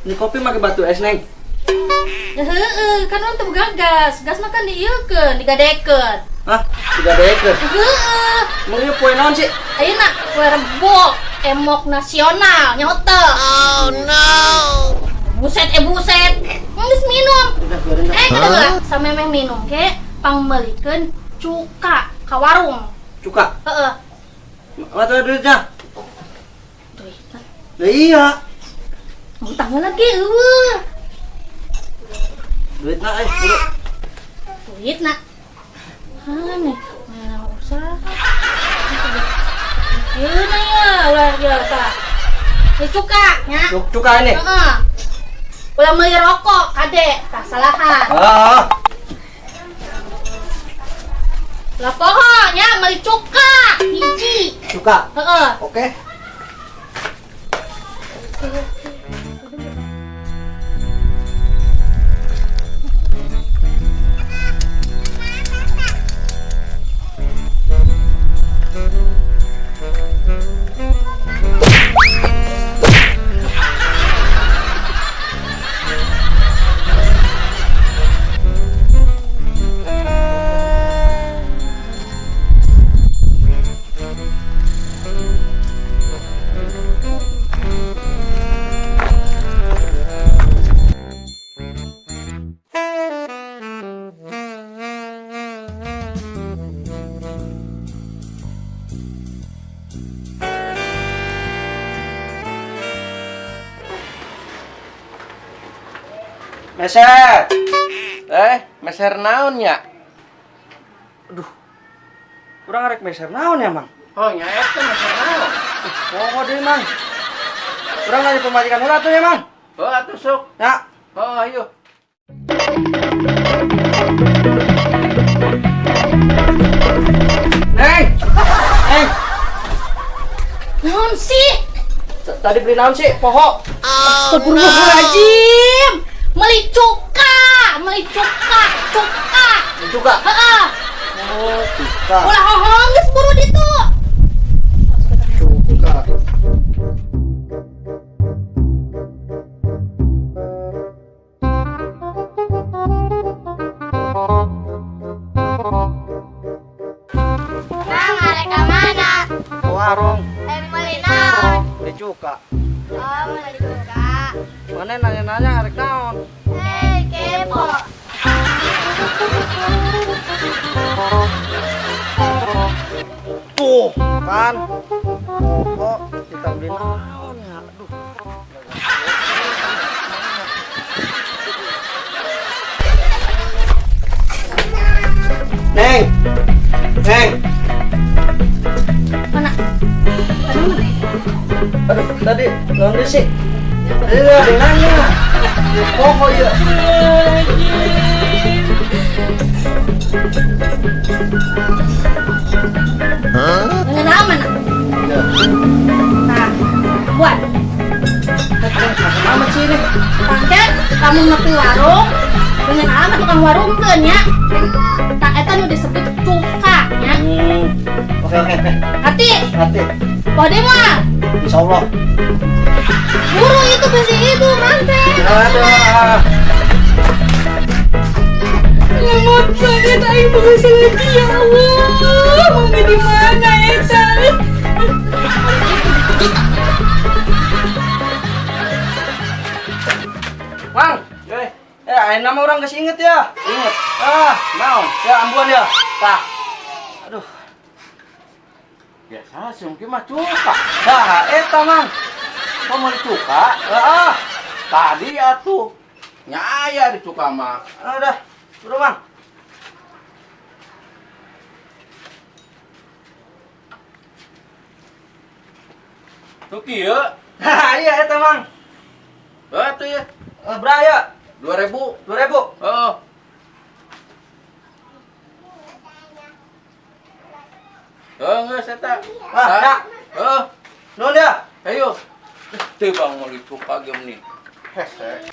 Ini kopi pakai batu es, Neng. Kan untuk gagas, gas makan dieukeun, digadekeun. Hah? Digadekeun? Mau ieu poe naon sih? Ayeuna kue rebo emok nasional nyoto. Oh no. Buset buset. Geus minum. Kada samemeh minum ke pangmelikeun cuka ka warung. Cuka? Heeh. Mata duitnya? Duit. Lah iya. Utang lagi eueuh. Duitna buru. Duitna. Nih, mana usaha. Yeuna ya, ulah biasa. Ini cuka nya. Cuka ini. Heeh. Ulah meuli rokok kade, tah salahan. Lah pokoknya meuli cuka hiji. Cuka. Heeh. Oke. Meser. Meser naon ya? Aduh. Kurang arek meser naon ya, Mang? Oh, nya eta meser naon? Poho deui, Mang. Kurang ngadi pemajikan heula atuh ya, Mang. Oh, atuh sok. Ya. Oh, ayo. Neng. Neng. Naon sih? Tadi beli naon sih? Poho. Astagfirullahaladzim. Meuli cuka, cuka. Cuka. Heeh. Oh, cuka. Ulah hohong geus buru ditu. Cuka. Nang arek ka mana? Ke warung. Meuli naon? Beli cuka. Oh, meuli cuka. Mana nanya-nanya arek naon? Kepo. Tuh, kan. Kok kita beli naon ya? Aduh. Neng. Neng. Mana? Aduh, tadi naon sih? Tadi ada yang nanya. Poho ya. Dengan aman. Ya. Nah, buat. Amat sih ini. Tangke kamu ngopi warung dengan amat tukang warung ya. Tak eta nu disebut cuka nya. Oke. Hati, Hati. kode mah. Insyaallah. Buru itu besi itu mantek. Aduh. Lemot banget aing berusaha lagi ya Allah. Mami di mana eta? Mang, nama orang kasih inget ya. Inget. Naon? Ya ambuan ya. Tah. Aduh. Biasa sungki mah cuka. Dah, eta Mang. Kok mau dicuka? Tadi atuh. Nyaya dicuka mah. Udah. Udah, Mang. Tuh kieu. Nah, iya eta Mang. Tuh ya. Berapa ya? 2000. 2000. Oh. Geus eta. Ah, Oh. nuhun ya. Ayo. Teu bang mau dicuka game nih. Hese.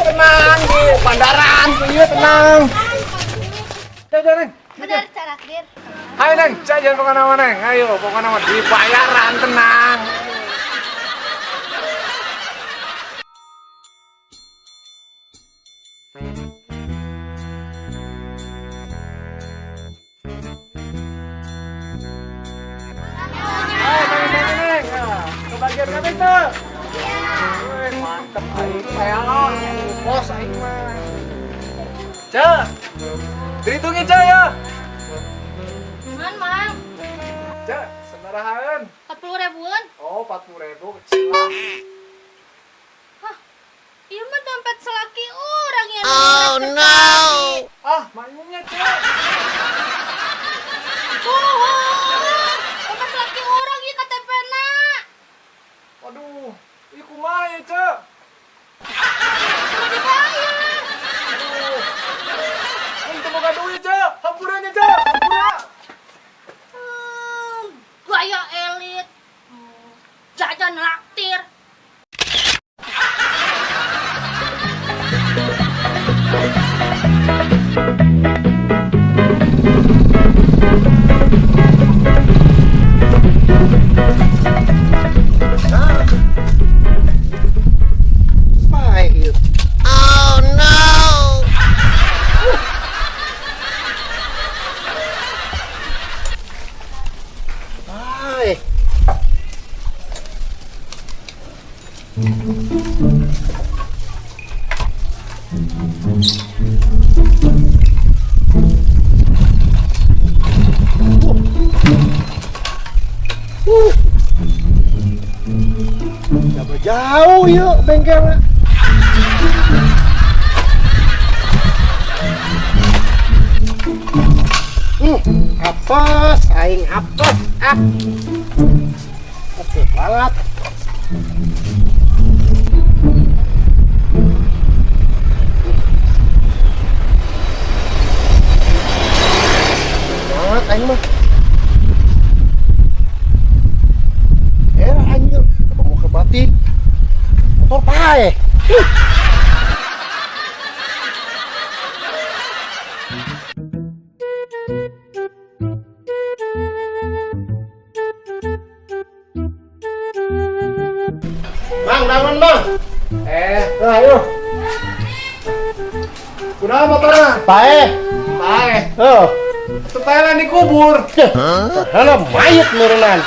Tenang di bandaran, iya tenang. Jajan Neng. Bener cara dir. Ayo Neng, jangan kemana-mana Neng. Ayo, pokoknya mah di bayaran tenang. Ayo Neng, kebagian kami tuh. Wih, mantep aing saya. Bos aing mah. Cak. Dihitungin Cak ya. Man, Mang. Cak, senarahan. 40.000-an. Oh, 40.000 kecil lah. Hah. Ieu mah dompet selaki orang ya. Oh no. Ah, mayungnya Cak. Bohong. Dompet selaki orang ieu KTP-na. Waduh, ieu kumaha ya Cak? Kudu dibayar. Aduh. Untuk boga duit Cak, hampurannya Cak, hampura. Gaya elit. Jajan laktir. Jauh yuk bengkelnya. Apes, aing apes. Oke banget. Banget aing mah. Anjir, mau ke batik. Motor pae. Bang, dangan bang. Nah, ayo. Kunaon motorna? Pae. Pae. Oh. Setelan dikubur. Halo, mayit nurunan.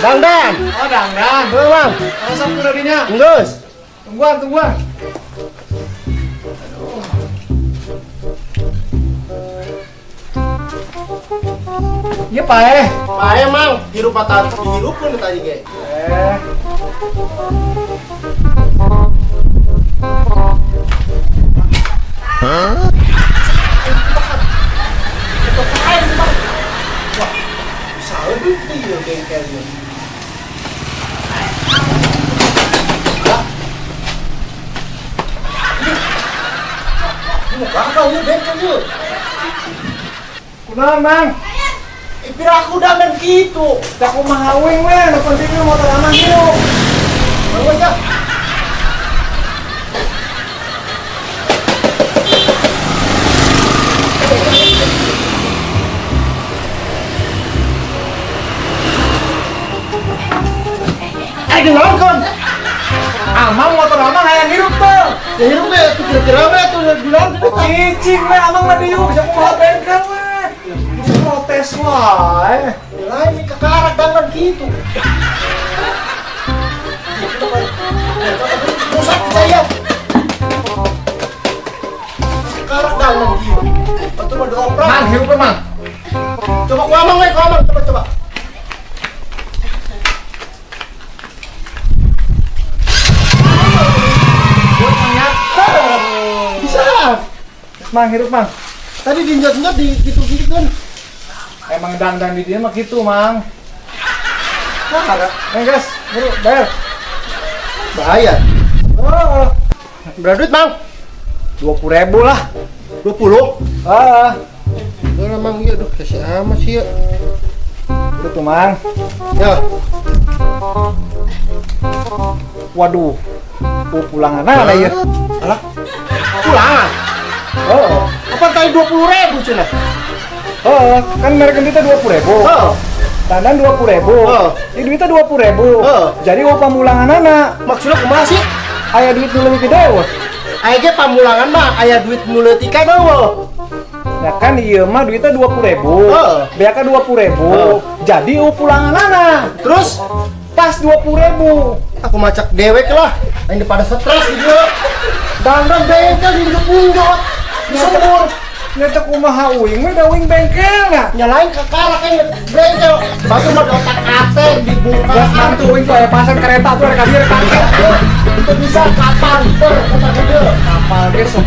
Bang Dan. Oh, dangdan. Oh, bang. Masuk ke dadinya. Ngus. Tungguan. Iya, Pae. Pae, mang. Hirup patah. Hirup pun tadi, ge. Salah tuh ya bengkelnya. Ini bakal ya bengkelnya. Kunaon, Mang? Pira aku dangan gitu. Tak kumaha wing we, nu penting motor aman hirup. Mau aja. dengarkan. Amang motor amang hayang hirup tuh. Ya hirup we tuh kira-kira we tuh bilang. Cicing we amang mah diuk bisa kumaha bengkel we. Bisa protes wae. Lain ini kekarak dangan gitu. Pusat saya. Kekarak dangan gitu. Betul mau dioprak. Mang hirup we mang. Coba ku amang we, ku amang coba. Buat manyata. Bisa. Mang hirup mang. Tadi diinjak-injak di gitu-gitu kan. Emang dandan di dia mah gitu mang. Nah, ada Guys, hirup bayar. bahaya. Oh, Berapa duit, Bang? 20.000 lah. 20. Ah, Ya emang iya duh, kasih amat sih ya. itu tuh mang. Ya, Waduh, pulangan ada ya. alah. Pulangan. Oh, Apa tadi 20.000 cenah? oh, kan merek kita 20.000. Oh, Tandan 20.000. Oh. Ini duitnya 20.000. Oh. Jadi upah mulangan anak. maksudnya kumaha sih? Aya duit nu leuwih gede weh. Aya ge pamulangan mah aya duit nu leutik kan eueuh. Ya kan ieu mah duitnya 20.000. Oh. Bea ka 20.000. Oh. Jadi pulangan anak. Terus Pas 20.000. aku macak dewek lah. Ini pada stres gitu. Dandan bengkel di punjot. Disembur. Nyata kumaha uing we da uing bengkel na. Nyalain kekarak kan bengkel. Batu mah di otak ating dibuka. Geus mantu uing tuh aya pasang kereta tuh ada ka dieu ka. Itu bisa kapan ter otak gede. Kapal ge sok